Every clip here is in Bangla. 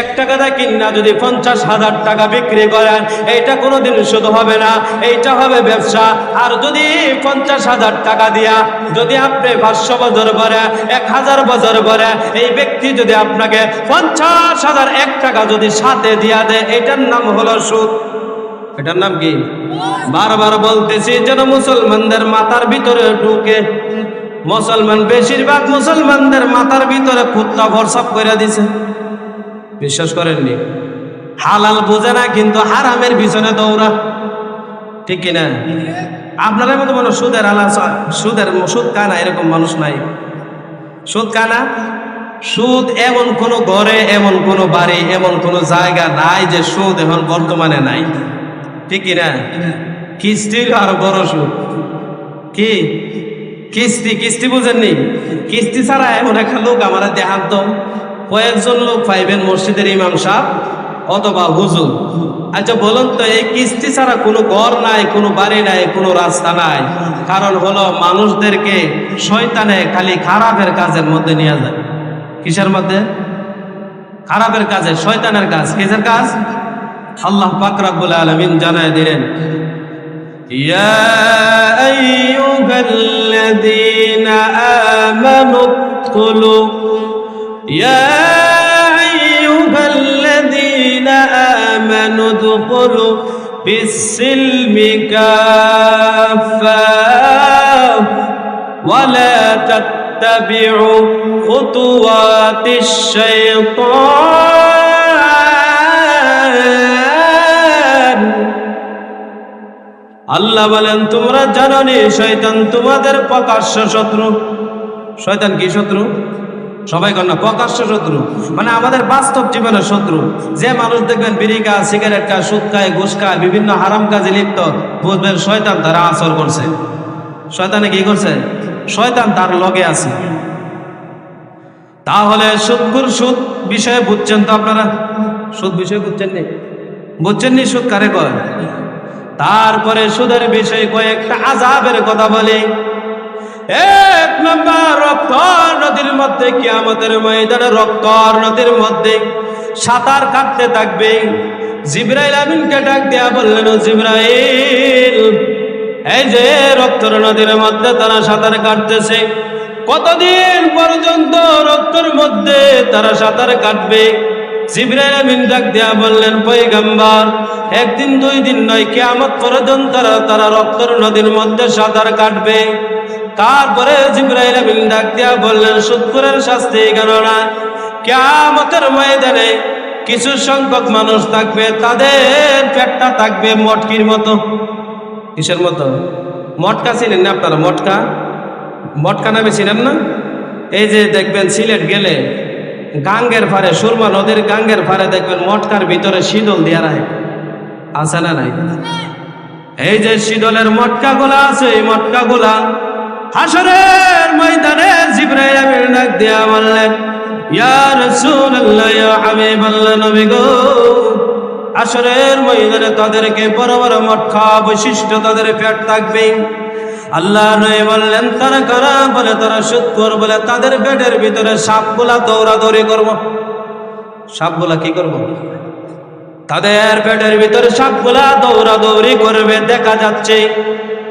1 টাকা দিয়ে কিনা যদি 50,000 টাকা বিক্রি করেন, এইটা কোনোদিন সুদ হবে না, এইটা হবে ব্যবসা। আর যদি 50,000 টাকা দিয়া যদি আপনি 500 বছর পরে 1000 বছর পরে এই ব্যক্তি যদি আপনাকে 50,001 টাকা যদি সাথে দিয়া দেয়, এটার নাম হলো সুদ। এটার নাম কি? বারবার বলতেছি যেন মুসলমানদের মাথার ভিতরে ঢুকে। মুসলমান, বেশিরভাগ মুসলমানদের মাথার ভিতরে কুত্তা ভরসাপ করে দিছে। বিশ্বাস করেননি? হালাল বোঝে না, কিন্তু হারামের পিছনে দৌড়া। ঠিক কিনা? আপনাদের মতো মনে সুদের সুদ কানা এরকম মানুষ নাই। সুদ কানা, সুদ এমন কোন ঘরে, এমন কোন বাড়ি, এমন কোন জায়গা নাই যে সুদ এখন বর্তমানে নাই। ঠিক কিনা? কিস্তি আর বড় সুদ। কি কিস্তি বুঝেননি? কিস্তি ছাড়া এমন একটা লোক আমার দেখান্ত, কয়েকজন লোক পাইবেন মসজিদের ইমাম সাহেব অথবা হুজুর। আচ্ছা বলুন তো, এই কিস্তি ছাড়া কোনো ঘর নাই, কোনো বাড়ি নাই, কোনো রাস্তা নাই। কারণ হলো মানুষদেরকে শয়তানে খালি খারাপের কাজের মধ্যে নিয়ে যায়। কিসের মধ্যে? খারাপের কাজে, শয়তানের কাজ। কিসের কাজ? আল্লাহ পাক রব্বুল আলামিন জানায় দিলেন, ইয়া আইয়ুহাল্লাযীনা আমানু কুলু يا أيها الذين آمنوا ادخلوا في السلم كافة ولا تتبعوا خطوات الشيطان। আল্লাহ বলেন, তোমরা জানো নি শয়তান তোমাদের প্রকাশ্য শত্রু। শয়তান কি শত্রু? সবাই কর না, প্রকাশ্য শত্রু মানে আমাদের বাস্তব জীবনের শত্রু। যে মানুষ দেখবেন বিড়ি খায়, সিগারেট খায়, সুদ খায়, ঘুষ খায়, বিভিন্ন হারাম কাজে লিপ্ত, বুঝবেন শয়তান তারা আসর করছে। শয়তানে কি করছে? শয়তান তার লগে আছে। তাহলে সুদ বিষয়ে বুঝছেন তো আপনারা? সুদ বিষয়ে বুঝছেন নি? বুঝছেন নি সুদ কারে কয়? তারপরে সুদের বিষয়ে কয়েকটা আযাবের কথা বলি। 1 নম্বর, রক্ত নদীর মধ্যে, কিয়ামতের ময়দানে রক্ত নদীর মধ্যে সাঁতার কাটতে থাকবে। জিবরাইল আমিনকে ডাক দেয়া বললেন, ও জিবরাইল, এই যে রক্তের নদীর মধ্যে তারা সাঁতার কাটতেছে, কতদিন পর্যন্ত রক্তের মধ্যে তারা সাঁতার কাটবে? জিবরাইল আমিন ডাক দেয়া বললেন, পয়গম্বর, 1 দিন 2 দিন নয়, কিয়ামত পর্যন্ত তারা রক্তের নদীর মধ্যে সাঁতার কাটবে। তারপরে জিবরাইল আমিন ডাক দিয়া বললেন, সুদখোরের শাস্তি কেন না? কিয়ামতের ময়দানে কিছু সংখ্যক মানুষ থাকবে, তাদের পেটটা থাকবে মটকির মতো। কিসের মতো? মটকা চিনেন না আপনারা? মটকা নামে চিনেন না? এই যে দেখবেন সিলেট গেলে গাঙ্গের পারে, সুরমা নদীর গাঙ্গের পারে দেখবেন মটকার ভিতরে শীতল দিয়া রাখে, আছে না নাই? এই যে শীতলের মটকা গুলা আছে, এই মটকা গুলা হাসরের ময়দানে জিবরাইল আমিন ডাক দিয়া বললেন, ইয়া রাসূলুল্লাহ, ইয়া হাবিবাল্লাহ, নবী গো, হাসরের ময়দানে তাদেরকে বড় বড় মটকা বৈশিষ্ট্য তাদের পেট থাকবে। আল্লাহ নবী বললেন, তারা কারা? বলে তারা সুদখোর। বলে তাদের পেটের ভিতরে সাপগুলা দৌড়াদৌড়ি করব। সাপগুলা কি করব? তাদের পেটের ভিতরে সাপগুলা দৌড়াদৌড়ি করবে। দেখা যাচ্ছে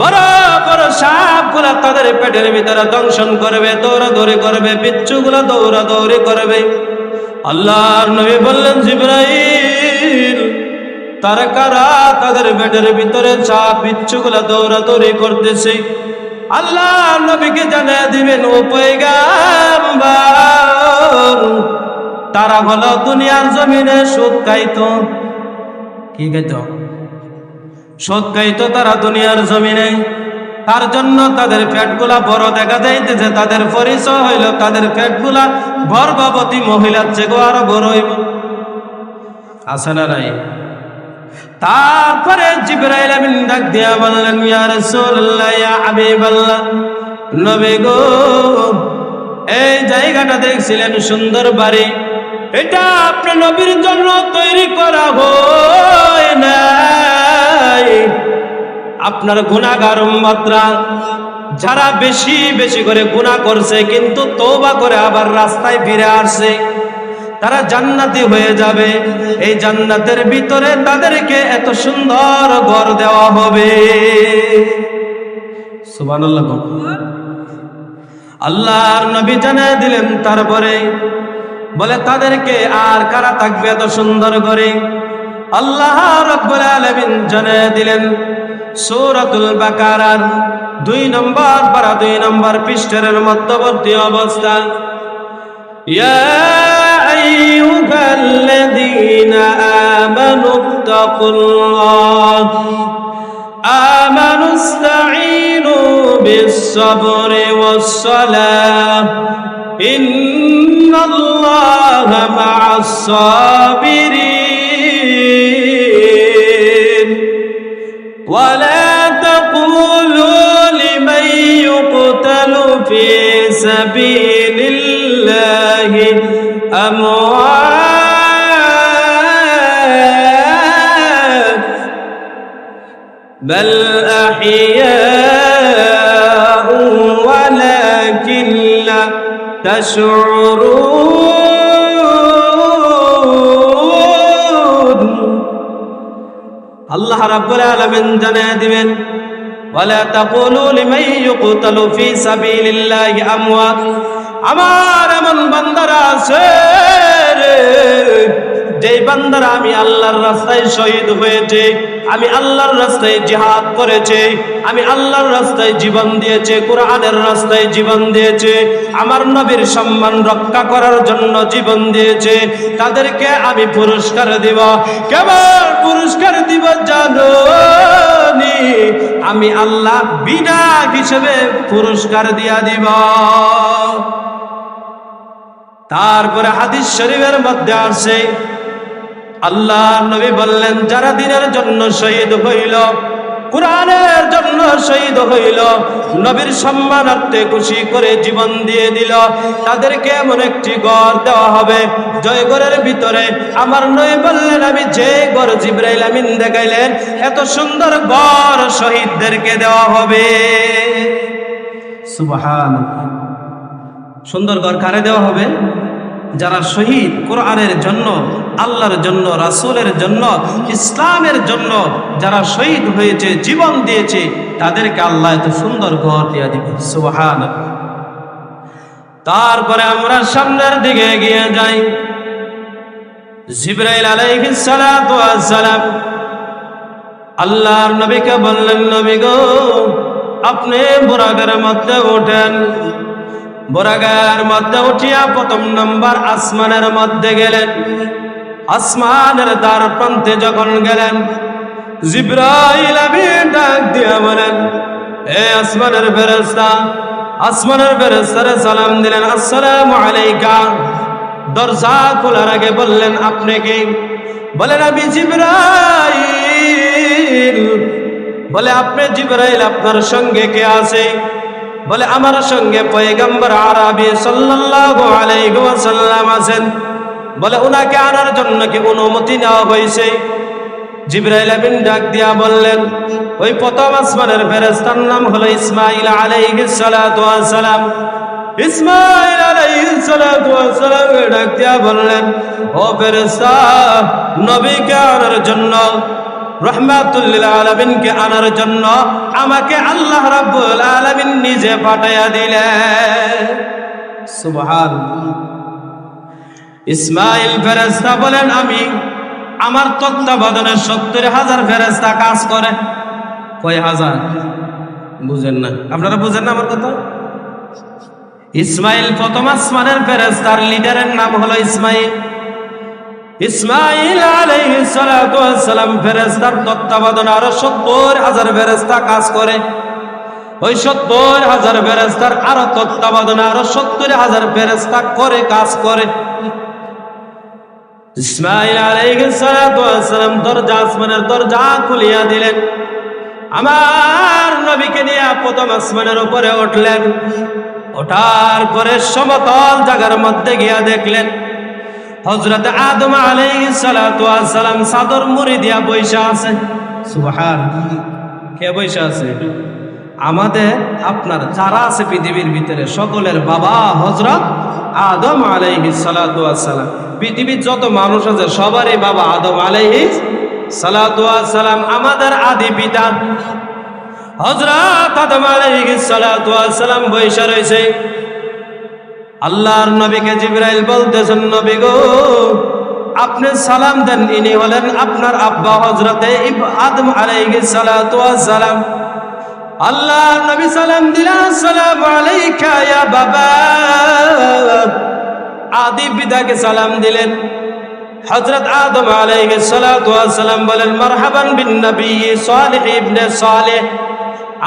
বড় বড় সাপগুলা তাদের পেটের ভিতরে দংশন করবে, দৌড়াদৌড়ি করবে, বিচ্ছুগুলা দৌড়াদৌড়ি করবে। আল্লাহর নবী বললেন, জিবরাইল, তারা কারা? তাদের পেটের ভিতরে সাপ বিচ্ছুগুলা দৌড়াদৌড়ি করতেছে। আল্লাহ নবীকে জানিয়ে দিবেন, ও পয়গম্বর, তারা হলো দুনিয়ার জমিনে সুদ খাইতো। কি খাইতো? সুদ খাইতো তারা দুনিয়ার জমিনে। তার জন্য তাদের পেটগুলা বড় দেখা যাইতেছে। তাদের পরিচয় হইল তাদের পেটগুলা গর্ভবতী মহিলার চেয়ে আরো বড় হইব। আছে না নাই? তারপরে জিবরাইল আমিন ডাক দিয়া বললেন, ইয়া রাসূলুল্লাহ, ইয়া হাবিবাল্লাহ, নবী গো, এই জায়গাটা দেখছিলেন সুন্দর বাড়ি, এটা আপনার নবীর জন্য তৈরি করা হয় নাই। আপনার গুনাহগার উম্মতরা যারা বেশি বেশি করে গুনাহ করছে কিন্তু তওবা করে আবার রাস্তায় ফিরে আসছে, তারা জান্নাতি হয়ে যাবে। এই জান্নাতের ভিতরে তাদেরকে এত সুন্দর ঘর দেওয়া হবে। সুবহানাল্লাহ। আল্লাহর নবী জানিয়ে দিলেন, তারপরে বলে তাদেরকে আর কারা থাকবে এত সুন্দর করে? আল্লাহ রাব্বুল আলামিন জানিয়ে দিলেন সূরাতুল বাকারার 2 নম্বর পারা 2 নম্বর পৃষ্ঠার মধ্যবর্তী অবস্থা, ইয়া আইয়ুহাল্লাযীনা আমানুত্তাকুল্লাহ আমানুস্তাঈনু বিস-সাবরি ওয়াস-সালাহ ইন্নাল্লাহা মা'আস-সাবিরিন ওয়া লা তাকুলু লিমান ইউকতালু ফী সাবিলিল্লাহি আমওয়াত বাল আহইয়াউ ওয়ালাকিন লা তাশউরুন। আল্লাহ রাব্বুল আলামিন জানিয়ে দিবেন, ওয়ালা তাকুলু লিমান ইউকতালু ফী সাবিলিল্লাহি আমওয়াত। আমার এমন বান্দারা আছে যেই বান্দারা আমি আল্লাহর রাস্তায় শহীদ হয়েছে, আমি আল্লাহর রাস্তায় জিহাদ করেছে, আমি আল্লাহর রাস্তায় জীবন দিয়েছে, কোরআনের রাস্তায় জীবন দিয়েছে, আমার নবীর সম্মান রক্ষা করার জন্য জীবন দিয়েছে, তাদেরকে আমি পুরস্কার দিব। কেমন পুরস্কার দিব জানো? আমি আল্লাহ বিনা হিসেবে পুরস্কার দিয়া দিব। তারপরে হাদিস শরীফের মধ্যে আছে, আল্লাহ নবী বললেন, যারা দ্বীনের জন্য শহীদ হইল, কুরআনের জন্য শহীদ হইল, নবীর সম্মানার্থে খুশি করে জীবন দিয়ে দিল, তাদেরকে এমন একটি ঘর দেওয়া হবে, জয় ঘরের ভিতরে আমার নবী বললেন, আমি যে ঘর জিবরাইল আমিন দেখাইলেন, এত সুন্দর ঘর শহীদদেরকে দেওয়া হবে। সুবহানাল্লাহ। সুন্দর ঘর কারে দেওয়া হবে? যারা শহীদ কোরআনের জন্য, আল্লাহর জন্য, রাসূলের জন্য, ইসলামের জন্য যারা শহীদ হয়েছে, জীবন দিয়েছে, তাদেরকে আল্লাহ এত সুন্দর ঘর দিয়ে দিবে। সুবহানাল্লাহ। তারপরে আমরা সামনের দিকে এগিয়ে যাই। জিবরাইল আলাইহিস সালাতু ওয়াস সালাম আল্লাহর নবীকে বললেন, নবী গো, আপনি বুরাকের মধ্যে ওঠেন। বুরাকের মধ্যে উঠিয়া প্রথম নম্বর আসমানের মধ্যে গেলেন। আসমানের দ্বার প্রান্তে যখন গেলেন, জিবরাইল আমিন ডাক দিয়া বলেন, হে আসমানের ফেরেশতা। আসমানের ফেরেশতারে সালাম দিলেন, আসসালামু আলাইকা। দরজা খোলার আগে বললেন, আপনি কে? বলেন, আমি জিবরাইল। বলে, আপনি জিবরাইল, আপনার সঙ্গে কে আছে? বলে, আমার সঙ্গে পয়গম্বর আরবি সাল্লাল্লাহু আলাইহি ওয়াসাল্লাম আছেন। বলে, উনাকে আনার জন্য কি অনুমতি নেওয়া হয়েছে? জিবরাইল আমিন ডাক দিয়া বললেন, ওই প্রথম আসমানের ফেরেশতার নাম হলো ইসমাঈল আলাইহিস সালাতু ওয়াস সালাম। ইসমাঈল আলাইহিস সালাতু ওয়াস সালাম ডাক দিয়া বললেন, ও ফেরেশতা, নবীকে আনার জন্য, রাহমাতুল লিল আলামিনকে আনার জন্য আমাকে আল্লাহ রাব্বুল আলামিন নিজে পাঠাইয়া দিলেন। সুবহানাল্লাহ। ইসমাঈল ফেরেশতা বলেন, আমি আমার তত্ত্বাবধানে ৭০,০০০ ফেরেশতা কাজ করে। কয় হাজার? বুঝেন না আপনারা? বুঝেন না আমার কথা? ইসমাঈল প্রথম আসমানের ফেরেশতার লিডারের নাম হলো ইসমাঈল। ইসমাঈল আলাইহিস সালাতু ওয়াস সালাম ফেরেশতার তত্ত্বাবধানে আরো ৭০,০০০ ফেরেশতা কাজ করে। ওই ৭০,০০০ ফেরেশতার আরো তত্ত্বাবধানে আরো ৭০,০০০ ফেরেশতা করে কাজ করে। ইসমাঈল আলাইহিস সালাতু ওয়াস সালাম দরজা, আসমানের দরজা খুলিয়া দিলেন। আমার নবীকে নিয়ে প্রথম আসমানের উপরে উঠলেন। ওঠার পরে সমতল জায়গার মধ্যে গিয়া দেখলেন হযরত আদম আলাইহিস সালাতু ওয়াস সালাম চাদর মুড়ি দিয়া বইসা আছে। সুবহানাল্লাহ। কে বইসা আছে? আমাদের আপনার যারা আছে পৃথিবীর ভিতরে সকলের বাবা হযরত আদম আলাইহিস সালাতু ওয়াস সালাম। পৃথিবীর যত মানুষ আছে সবারই বাবা আদম আলাইহিস সালাতু ওয়াস সালাম, আমাদের আদি পিতা হযরত আদম আলাইহিস সালাতু ওয়াস সালাম বৈশা রয়েছে। আল্লাহর নবীকে জিবরাইল বলতেছেন, নবী গো আপনি সালাম দেন, ইনি হলেন আপনার আব্বা হযরতে আদম আলাইহিস সালাতু ওয়াস সালাম। আল্লাহর নবী সালাম দিলেন, আসসালামু আলাইকা ইয়া বাবা। আদি পিতাকে সালাম দিলেন। হযরত আদম আলাইহিস সালাতু ওয়াস সালাম বলেন, মারহাবান বিন নবী সালেহ ইবনে সালেহ।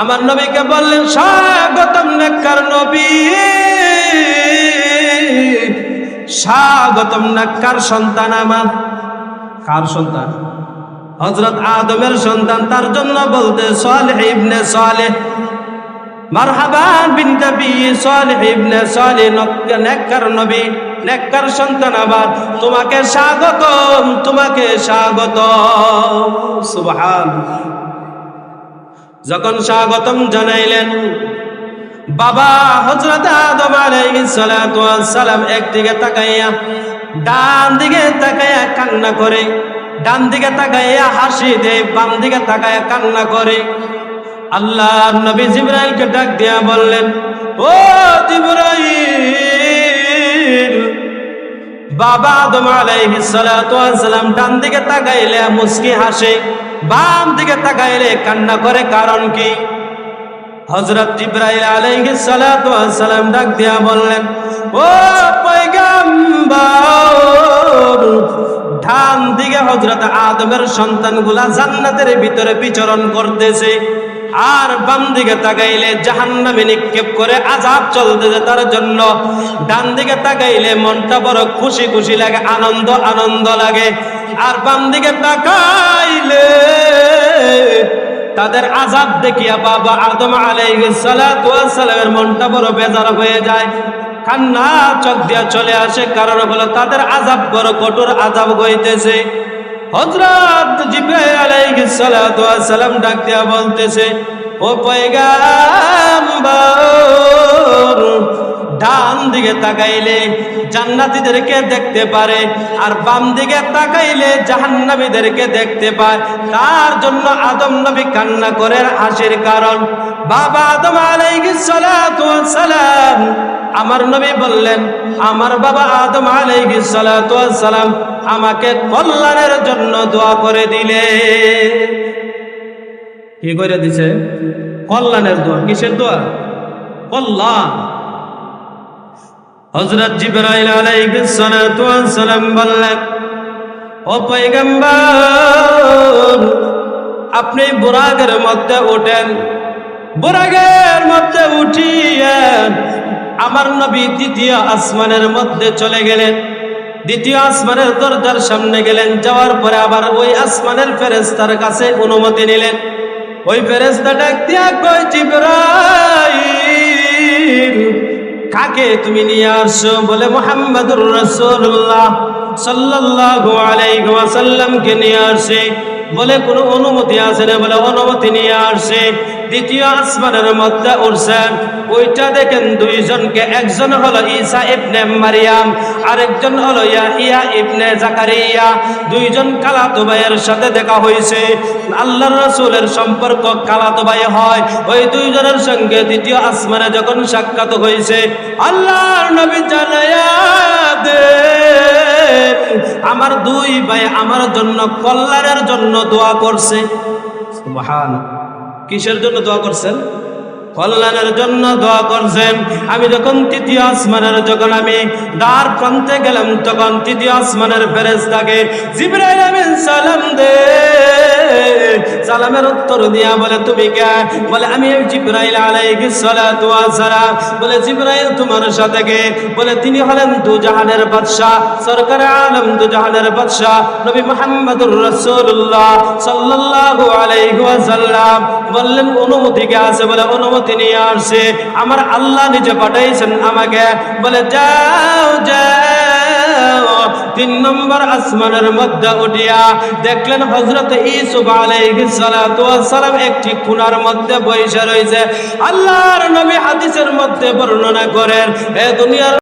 আমার নবীকে বললেন, স্বাগতম নেককার নবী, স্বাগতম নেককার সন্তান আমার। কার সন্তান? হযরত আদমের সন্তান, তার জন্য বলতে সালেহ ইবনে সালেহ। মারহাবান বিন নবী সালেহ ইবনে সালেহ, নেককার নবী, নেককার সন্তান আবার, তোমাকে স্বাগতম, তোমাকে স্বাগতম। সুবহানাল্লাহ। যখন স্বাগতম জানাইলেন, বাবা হযরত আদম আলাইহিস সালাতু ওয়াস সালাম একদিকে তাকাইয়া, ডান দিকে তাকাইয়া কান্না করে, ডান দিকে তাকাইয়া হাসি দেয়, বাম দিকে তাকাইয়া কান্না করে। আল্লাহর নবী জিবরাইলকে ডাক দিয়া বললেন, ও জিবরাইল, বাবা আদম আলাইহিস সালাতু ওয়াস সালাম ডান দিকে তাকাইলে মুস্কি হাসে, বাম দিকে তাকাইলে কান্না করে, কারণ কি? হযরত জিবরাইল আলাইহিস সালাতু ওয়াস সালাম ডাক দিয়া বললেন, ও পয়গম্বর, ডান দিকে হযরত আদমের সন্তানগুলা জান্নাতের ভিতরে বিচরণ করতেছে, আর বাম দিকে তাকাইলে জাহান্নামে নিক্ষেপ করে আযাব চলতেছে তার জন্য। ডান দিকে তাকাইলে মনটা বড় খুশি খুশি লাগে, আনন্দ আনন্দ লাগে, আর বাম দিকে তাকাইলে তাদের আযাব দেখিয়া বাবা আদম আলাইহিস সালাতু ওয়াস সালামের মনটা বড় বেজার হয়ে যায়, কান্না চোখ দিয়া চলে আসে। কারণ হলো তাদের আযাব বড় কঠোর আযাব হইতেছে। হযরত জিবরাইল আলাইহিস সালাতু ওয়াস সালাম ডাক দিয়া বলতেছে, ও পয়গম্বর, ডান দিকে তাকাইলে জান্নাতীদেরকে দেখতে পারে, আর বাম দিকে তাকাইলে জাহান্নামীদেরকে দেখতে পায়। তার জন্য আদম নবী কান্না করে হাসির কারণ। বাবা আদম আলাইহিস সালাতু ওয়াস সালাম, আমার নবী বললেন, আমার বাবা আদম আলাইহিস সালাতু ওয়াস সালাম আমাকে কল্যাণের জন্য দোয়া করে দিলে। কি করে দিছে? কল্যাণের দোয়া। কিসের দোয়া? কল্যাণ। হযরত জিবরাইল আলাইহিস সালাতু ওয়াস সালাম বললেন, ও পয়গম্বর, আপনি বুরাকের মধ্যে ওঠেন। বুরাকের মধ্যে উঠিয়ে আমার নবী দ্বিতীয় আসমানের মধ্যে চলে গেলেন। দ্বিতীয় আসমানের দরজার সামনে গেলেন, যাওয়ার পরে আবার ওই আসমানের ফেরেশতার কাছে অনুমতি নিলেন। ওই ফেরেশতা ডাক দিয়া কয়, জিবরাইল, কাকে তুমি নিয়ে আসছো? বলে মুহাম্মাদুর রাসূলুল্লাহ সাল্লাল্লাহু আলাইহি ওয়াসাল্লামকে নিয়ে আসে। বলে কোনো অনুমতি আছে না? বলে অনুমতি নিয়ে আসে। দ্বিতীয় আসমানের মধ্যে উঠছেন, ওইটা দেখেন দুইজনকে, একজন হলো ঈসা ইবনে মারিয়াম, আরেকজন হলো ইয়াহিয়া ইবনে জাকারিয়া। দুইজন খালাতো ভাইয়ের সাথে দেখা হয়েছে। আল্লাহর রাসূলের সম্পর্ক খালাতো ভাই হয়। ওই দুইজনের সঙ্গে দ্বিতীয় আসমানে যখন সাক্ষাৎ হয়েছে, আল্লাহর নবী জানায়া দে, আমার দুই ভাই আমার জন্য কল্যাণের জন্য দোয়া করছে। সুবহানাল্লাহ। কিসের জন্য দোয়া করছেন? কল্যাণের জন্য দোয়া করছেন। আমি যখন তৃতীয় আসমানের যখন আমি দ্বার প্রান্তে গেলাম, তখন তৃতীয় আসমানের ফেরেশতাকে জিবরাইল আমিন সালাম দে। সালামের উত্তর দিয়া বলে, তুমি কে? বলে, আমি জিবরাইল আলাইহিস সালাতু ওয়াস সালাম। বলে, জিবরাইল তোমার সাথে কে? বলে, তিনি হলেন দুজাহানের বাদশা, সরকার আলম দুজাহানের বাদশা নবী মুহাম্মদুর রাসূলুল্লাহ সাল্লাল্লাহু আলাইহি ওয়াসাল্লাম। বললেন, অনুমতি কে আছে? বলে, অনুমতি নিয়ে আসছে, আমার আল্লাহ নিজে পাঠাইছেন আমাকে। বলে, যাও যাও। 3 নম্বর আসমানের মধ্যে উঠিয়া দেখলেন হযরত ইউসুফ আলাইহিস সালাতু ওয়াস সালাম একটি কোণার মধ্যে বসে রয়েছে। আল্লাহর নবী হাদিসের মধ্যে বর্ণনা করেন, এ দুনিয়ার